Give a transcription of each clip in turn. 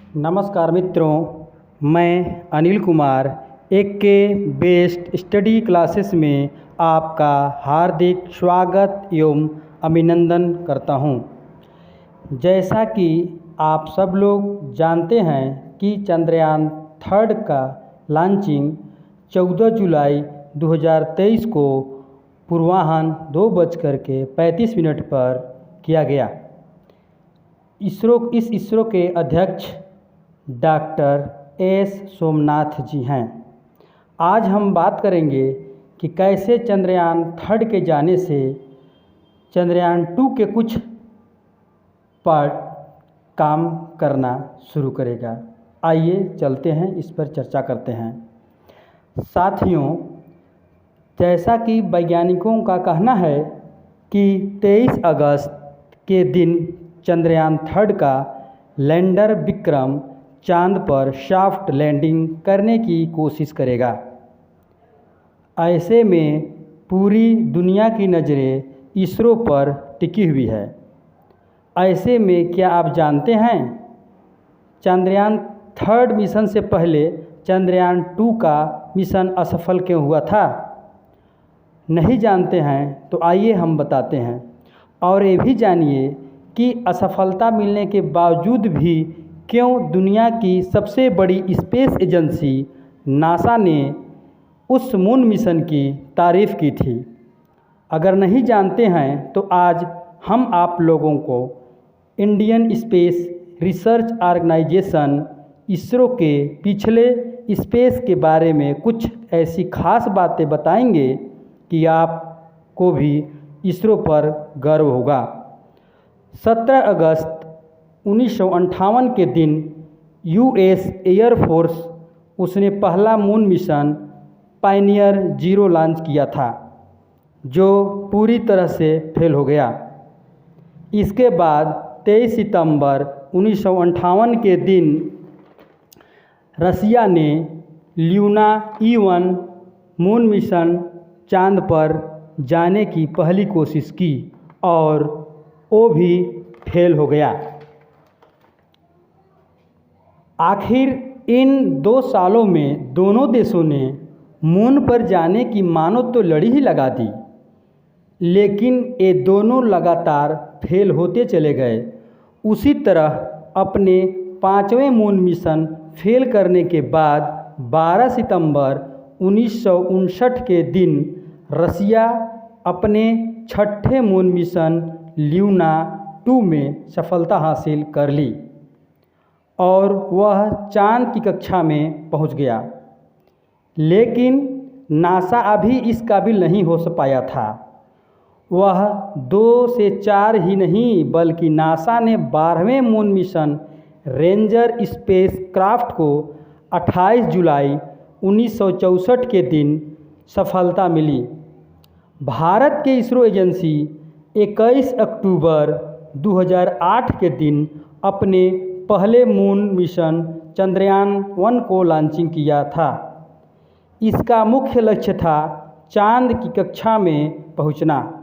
नमस्कार मित्रों, मैं अनिल कुमार के बेस्ट स्टडी क्लासेस में आपका हार्दिक स्वागत एवं अभिनंदन करता हूं। जैसा कि आप सब लोग जानते हैं कि चंद्रयान 3 का लॉन्चिंग 14 जुलाई 2023 को पूर्वाह्न 2:35 पर किया गया। इसरो के अध्यक्ष डॉक्टर एस सोमनाथ जी हैं। आज हम बात करेंगे कि कैसे चंद्रयान 3 के जाने से चंद्रयान 2 के कुछ पार्ट काम करना शुरू करेगा। आइए चलते हैं, इस पर चर्चा करते हैं। साथियों, जैसा कि वैज्ञानिकों का कहना है कि 23 अगस्त के दिन चंद्रयान 3 का लैंडर विक्रम चांद पर सॉफ्ट लैंडिंग करने की कोशिश करेगा। ऐसे में पूरी दुनिया की नज़रें इसरो पर टिकी हुई है। ऐसे में क्या आप जानते हैं चंद्रयान 3 मिशन से पहले चंद्रयान 2 का मिशन असफल क्यों हुआ था? नहीं जानते हैं तो आइए हम बताते हैं। और ये भी जानिए कि असफलता मिलने के बावजूद भी क्यों दुनिया की सबसे बड़ी स्पेस एजेंसी नासा ने उस मून मिशन की तारीफ़ की थी। अगर नहीं जानते हैं तो आज हम आप लोगों को Indian space research organisation ISRO के पिछले स्पेस के बारे में कुछ ऐसी खास बातें बताएंगे कि आपको भी इसरो पर गर्व होगा। 17 अगस्त 1958 के दिन यूएस एयरफोर्स उसने पहला मून मिशन पायनियर 0 लॉन्च किया था, जो पूरी तरह से फेल हो गया। इसके बाद 23 सितंबर 1958 के दिन रसिया ने ल्यूना E1 मून मिशन चांद पर जाने की पहली कोशिश की और वो भी फेल हो गया। आखिर इन 2 सालों में दोनों देशों ने मून पर जाने की मानो तो लड़ी ही लगा दी, लेकिन ये दोनों लगातार फेल होते चले गए। उसी तरह अपने 5वें मून मिशन फेल करने के बाद 12 सितंबर 1959 के दिन रसिया अपने 6ठे मून मिशन ल्यूना 2 में सफलता हासिल कर ली और वह चांद की कक्षा में पहुंच गया। लेकिन नासा अभी इस काबिल नहीं हो पाया था। वह 2 से 4 ही नहीं बल्कि नासा ने 12वें moon mission Ranger spacecraft को 28 जुलाई 1964 के दिन सफलता मिली। भारत के इसरो एजेंसी 21 अक्टूबर 2008 के दिन अपने पहले मून मिशन चंद्रयान 1 को लॉन्चिंग किया था। इसका मुख्य लक्ष्य था चांद की कक्षा में पहुंचना।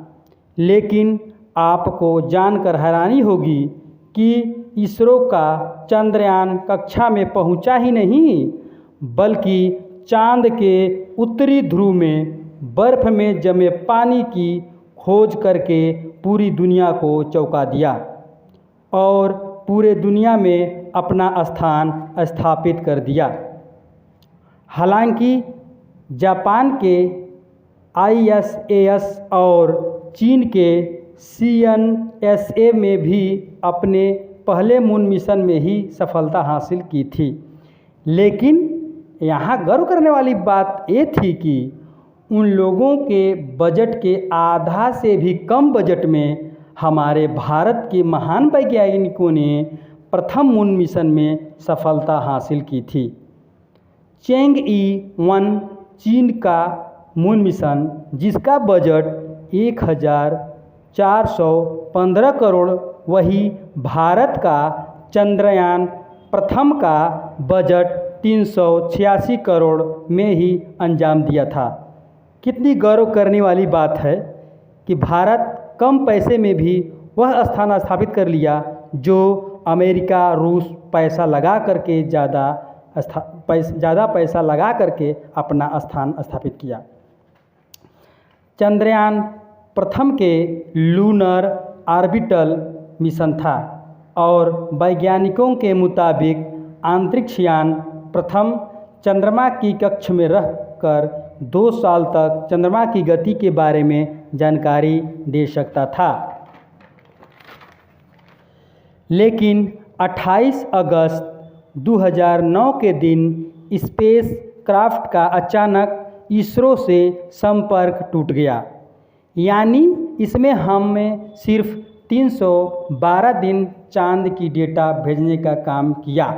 लेकिन आपको जानकर हैरानी होगी कि इसरो का चंद्रयान कक्षा में पहुंचा ही नहीं, बल्कि चांद के उत्तरी ध्रुव में बर्फ़ में जमे पानी की खोज करके पूरी दुनिया को चौंका दिया और पूरे दुनिया में अपना स्थान स्थापित कर दिया। हालांकि जापान के ISAS और चीन के CNSA में भी अपने पहले मून मिशन में ही सफलता हासिल की थी। लेकिन यहाँ गर्व करने वाली बात ये थी कि उन लोगों के बजट के आधा से भी कम बजट में हमारे भारत के महान वैज्ञानिकों ने प्रथम मून मिशन में सफलता हासिल की थी। चैंगई-1 चीन का मून मिशन, जिसका बजट 1415 करोड़, वही भारत का चंद्रयान प्रथम का बजट 386 करोड़ में ही अंजाम दिया था। कितनी गौरव करने वाली बात है कि भारत कम पैसे में भी वह स्थान स्थापित कर लिया जो अमेरिका रूस पैसा लगा करके ज़्यादा पैसा लगा करके अपना स्थान स्थापित किया। चंद्रयान प्रथम के लूनर ऑर्बिटल मिशन था और वैज्ञानिकों के मुताबिक अंतरिक्षयान प्रथम चंद्रमा की कक्ष में रहकर 2 साल तक चंद्रमा की गति के बारे में जानकारी दे सकता था। लेकिन 28 अगस्त 2009 के दिन स्पेस क्राफ्ट का अचानक इसरो से संपर्क टूट गया, यानी इसमें हमें सिर्फ 312 दिन चांद की डेटा भेजने का काम किया।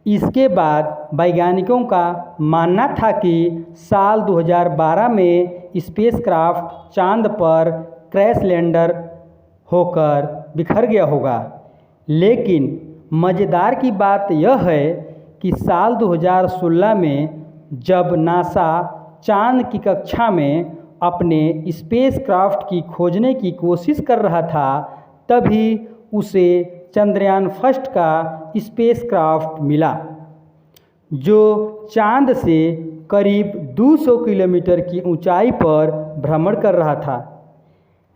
इसके बाद वैज्ञानिकों का मानना था कि साल 2012 में स्पेसक्राफ्ट चांद पर क्रैश लैंडर होकर बिखर गया होगा। लेकिन मज़ेदार की बात यह है कि साल 2016 में जब नासा चांद की कक्षा में अपने स्पेसक्राफ्ट की खोजने की कोशिश कर रहा था, तभी उसे चंद्रयान फर्स्ट का स्पेसक्राफ्ट मिला, जो चांद से करीब 200 किलोमीटर की ऊंचाई पर भ्रमण कर रहा था।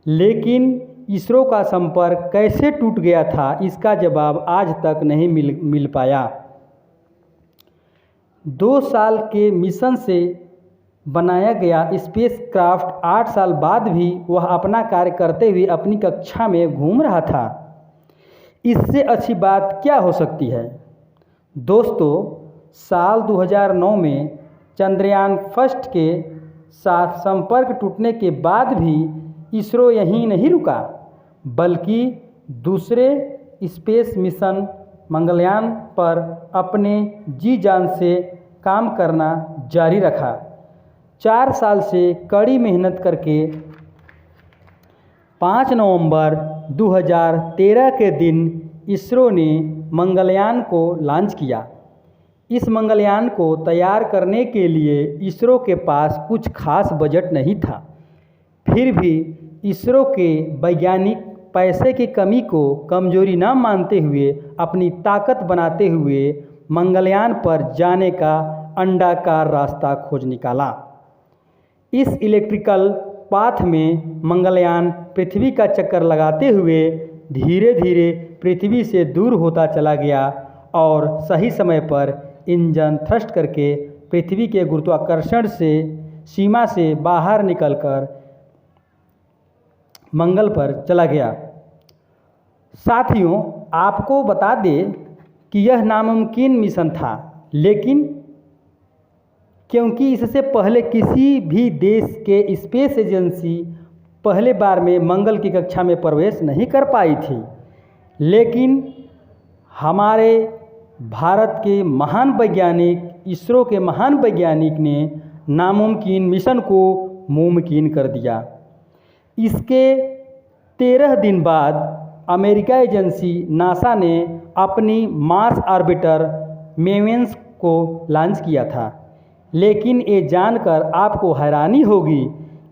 लेकिन इसरो का संपर्क कैसे टूट गया था, इसका जवाब आज तक नहीं मिल पाया। 2 साल के मिशन से बनाया गया स्पेसक्राफ्ट 8 साल बाद भी वह अपना कार्य करते हुए अपनी कक्षा में घूम रहा था। इससे अच्छी बात क्या हो सकती है? दोस्तों, साल 2009 में चंद्रयान फर्स्ट के साथ संपर्क टूटने के बाद भी इसरो यहीं नहीं रुका, बल्कि दूसरे स्पेस मिशन मंगलयान पर अपने जी जान से काम करना जारी रखा। 4 साल से कड़ी मेहनत करके 5 नवंबर 2013 के दिन इसरो ने मंगलयान को लॉन्च किया। इस मंगलयान को तैयार करने के लिए इसरो के पास कुछ खास बजट नहीं था। फिर भी इसरो के वैज्ञानिक पैसे की कमी को कमजोरी न मानते हुए अपनी ताकत बनाते हुए मंगलयान पर जाने का अंडाकार रास्ता खोज निकाला। इस इलेक्ट्रिकल पाथ में मंगलयान पृथ्वी का चक्कर लगाते हुए धीरे धीरे पृथ्वी से दूर होता चला गया और सही समय पर इंजन थ्रस्ट करके पृथ्वी के गुरुत्वाकर्षण से सीमा से बाहर निकलकर मंगल पर चला गया। साथियों, आपको बता दें कि यह नामुमकिन मिशन था, लेकिन क्योंकि इससे पहले किसी भी देश के स्पेस एजेंसी पहले बार में मंगल की कक्षा में प्रवेश नहीं कर पाई थी, लेकिन हमारे भारत के महान वैज्ञानिक, इसरो के महान वैज्ञानिक ने नामुमकिन मिशन को मुमकिन कर दिया। इसके 13 दिन बाद अमेरिका एजेंसी नासा ने अपनी मार्स ऑर्बिटर मेवेंस को लॉन्च किया था। लेकिन ये जानकर आपको हैरानी होगी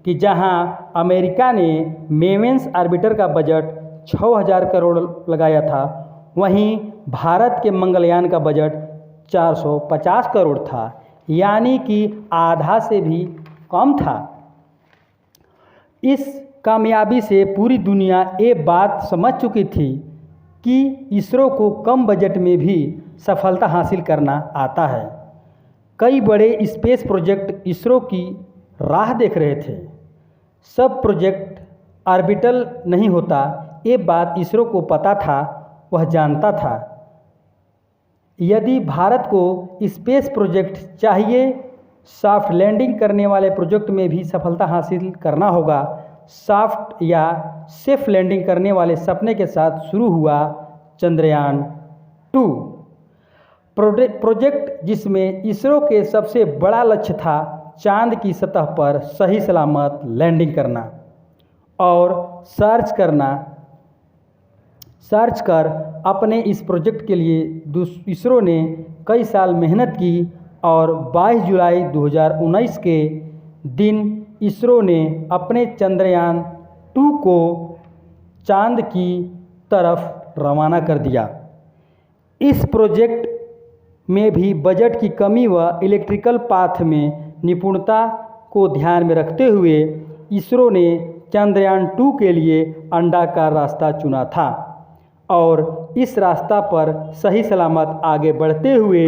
कि जहां अमेरिका ने मेवेंस ऑर्बिटर का बजट 6000 करोड़ लगाया था, वहीं भारत के मंगलयान का बजट 450 करोड़ था, यानी कि आधा से भी कम था। इस कामयाबी से पूरी दुनिया ये बात समझ चुकी थी कि इसरो को कम बजट में भी सफलता हासिल करना आता है। कई बड़े स्पेस प्रोजेक्ट इसरो की राह देख रहे थे। सब प्रोजेक्ट ऑर्बिटल नहीं होता, ये बात इसरो को पता था, वह जानता था। यदि भारत को स्पेस प्रोजेक्ट चाहिए, सॉफ्ट लैंडिंग करने वाले प्रोजेक्ट में भी सफलता हासिल करना होगा। सॉफ्ट या सेफ लैंडिंग करने वाले सपने के साथ शुरू हुआ चंद्रयान 2 प्रोजेक्ट, जिसमें इसरो के सबसे बड़ा लक्ष्य था चांद की सतह पर सही सलामत लैंडिंग करना और सर्च कर अपने इस प्रोजेक्ट के लिए इसरो ने कई साल मेहनत की और 22 जुलाई 2019 के दिन इसरो ने अपने चंद्रयान 2 को चांद की तरफ रवाना कर दिया। इस प्रोजेक्ट में भी बजट की कमी व इलेक्ट्रिकल पाथ में निपुणता को ध्यान में रखते हुए इसरो ने चंद्रयान-2 के लिए अंडाकार रास्ता चुना था और इस रास्ता पर सही सलामत आगे बढ़ते हुए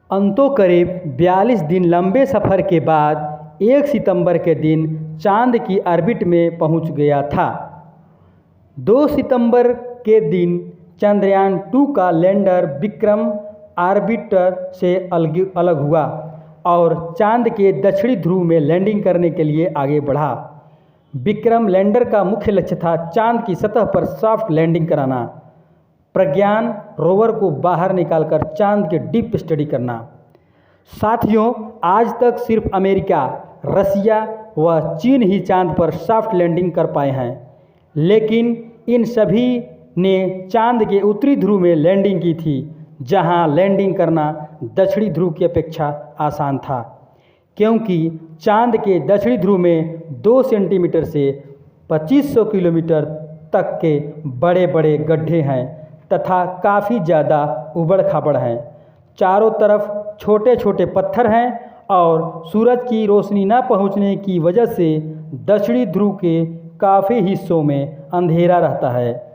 अंतो करीब 42 दिन लंबे सफ़र के बाद 1 सितंबर के दिन चांद की ऑर्बिट में पहुंच गया था। 2 सितंबर के दिन चंद्रयान-2 का लैंडर विक्रम ऑर्बिटर से अलग हुआ और चांद के दक्षिणी ध्रुव में लैंडिंग करने के लिए आगे बढ़ा। विक्रम लैंडर का मुख्य लक्ष्य था चांद की सतह पर सॉफ्ट लैंडिंग कराना, प्रज्ञान रोवर को बाहर निकालकर चांद के डीप स्टडी करना। साथियों, आज तक सिर्फ अमेरिका, रसिया व चीन ही चांद पर सॉफ्ट लैंडिंग कर पाए हैं, लेकिन इन सभी ने चांद के उत्तरी ध्रुव में लैंडिंग की थी, जहां लैंडिंग करना दक्षिणी ध्रुव की अपेक्षा आसान था, क्योंकि चांद के दक्षिणी ध्रुव में 2 सेंटीमीटर से 2500 किलोमीटर तक के बड़े बड़े गड्ढे हैं तथा काफ़ी ज़्यादा उबड़ खाबड़ हैं। चारों तरफ छोटे छोटे पत्थर हैं और सूरज की रोशनी न पहुंचने की वजह से दक्षिणी ध्रुव के काफ़ी हिस्सों में अंधेरा रहता है।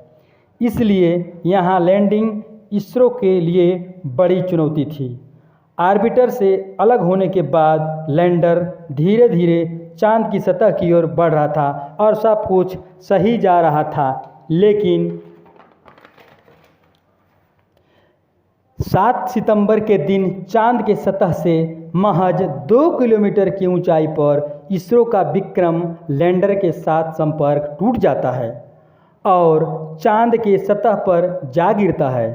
इसलिए यहाँ लैंडिंग इसरो के लिए बड़ी चुनौती थी। ऑर्बिटर से अलग होने के बाद लैंडर धीरे धीरे चांद की सतह की ओर बढ़ रहा था और सब कुछ सही जा रहा था, लेकिन 7 सितंबर के दिन चांद के सतह से महज 2 किलोमीटर की ऊंचाई पर इसरो का विक्रम लैंडर के साथ संपर्क टूट जाता है और चांद के सतह पर जा गिरता है।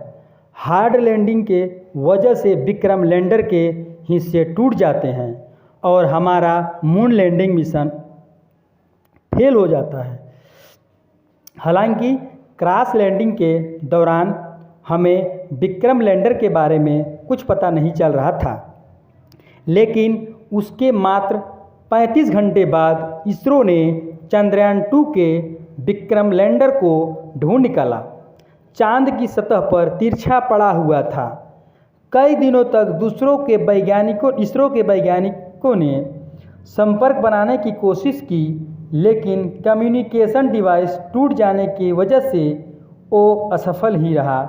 हार्ड लैंडिंग के वजह से विक्रम लैंडर के हिस्से टूट जाते हैं और हमारा मून लैंडिंग मिशन फेल हो जाता है। हालांकि क्रैश लैंडिंग के दौरान हमें विक्रम लैंडर के बारे में कुछ पता नहीं चल रहा था, लेकिन उसके मात्र 35 घंटे बाद इसरो ने चंद्रयान-2 के विक्रम लैंडर को ढूंढ निकाला। चांद की सतह पर तिरछा पड़ा हुआ था। कई दिनों तक इसरो के वैज्ञानिकों ने संपर्क बनाने की कोशिश की, लेकिन कम्युनिकेशन डिवाइस टूट जाने की वजह से वो असफल ही रहा।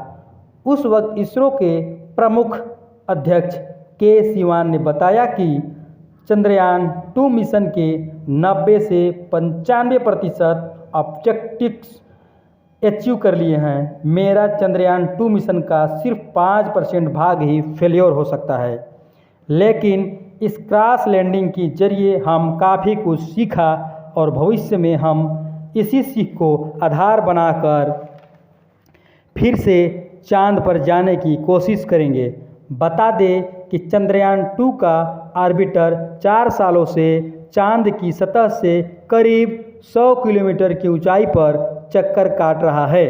उस वक्त इसरो के प्रमुख अध्यक्ष के सिवान ने बताया कि चंद्रयान-2 मिशन के 90 से 95% ऑब्जेक्टिव्स अचीव कर लिए हैं। मेरा चंद्रयान-2 मिशन का सिर्फ 5% भाग ही फेल्योर हो सकता है, लेकिन इस क्रैश लैंडिंग के जरिए हम काफ़ी कुछ सीखा और भविष्य में हम इसी सीख को आधार बनाकर फिर से चांद पर जाने की कोशिश करेंगे। बता दें कि चंद्रयान-2 का ऑर्बिटर 4 सालों से चांद की सतह से करीब 100 किलोमीटर की ऊंचाई पर चक्कर काट रहा है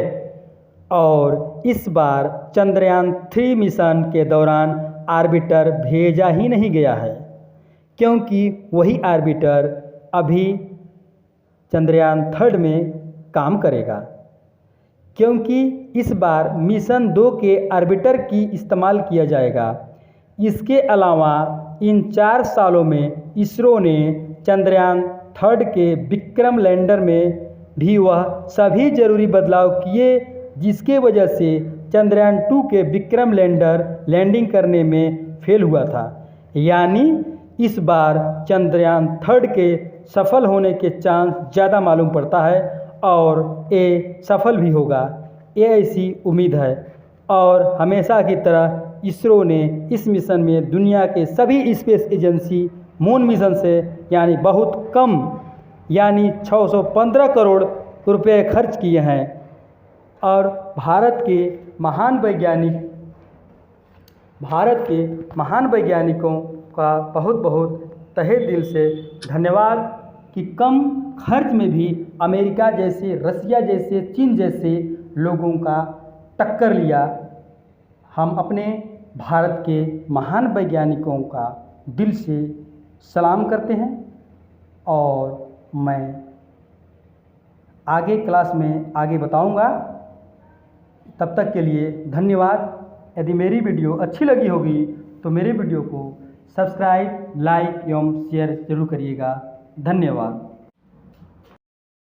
और इस बार चंद्रयान-3 मिशन के दौरान ऑर्बिटर भेजा ही नहीं गया है, क्योंकि वही ऑर्बिटर अभी चंद्रयान-3 में काम करेगा, क्योंकि इस बार मिशन 2 के ऑर्बिटर की इस्तेमाल किया जाएगा। इसके अलावा इन 4 सालों में इसरो ने चंद्रयान-3 के विक्रम लैंडर में भी वह सभी जरूरी बदलाव किए जिसके वजह से चंद्रयान-2 के विक्रम लैंडर लैंडिंग करने में फेल हुआ था। यानी इस बार चंद्रयान-3 के सफल होने के चांस ज़्यादा मालूम पड़ता है और ये सफल भी होगा, ये ऐसी उम्मीद है। और हमेशा की तरह इसरो ने इस मिशन में दुनिया के सभी स्पेस एजेंसी मून मिशन से यानी बहुत कम यानी 615 करोड़ रुपए खर्च किए हैं और भारत के महान वैज्ञानिकों का बहुत बहुत तहे दिल से धन्यवाद कि कम खर्च में भी अमेरिका जैसे, रसिया जैसे, चीन जैसे लोगों का टक्कर लिया। हम अपने भारत के महान वैज्ञानिकों का दिल से सलाम करते हैं और मैं आगे क्लास में आगे बताऊंगा तब तक के लिए धन्यवाद। यदि मेरी वीडियो अच्छी लगी होगी तो मेरे वीडियो को सब्सक्राइब, लाइक एवं शेयर जरूर करिएगा। धन्यवाद।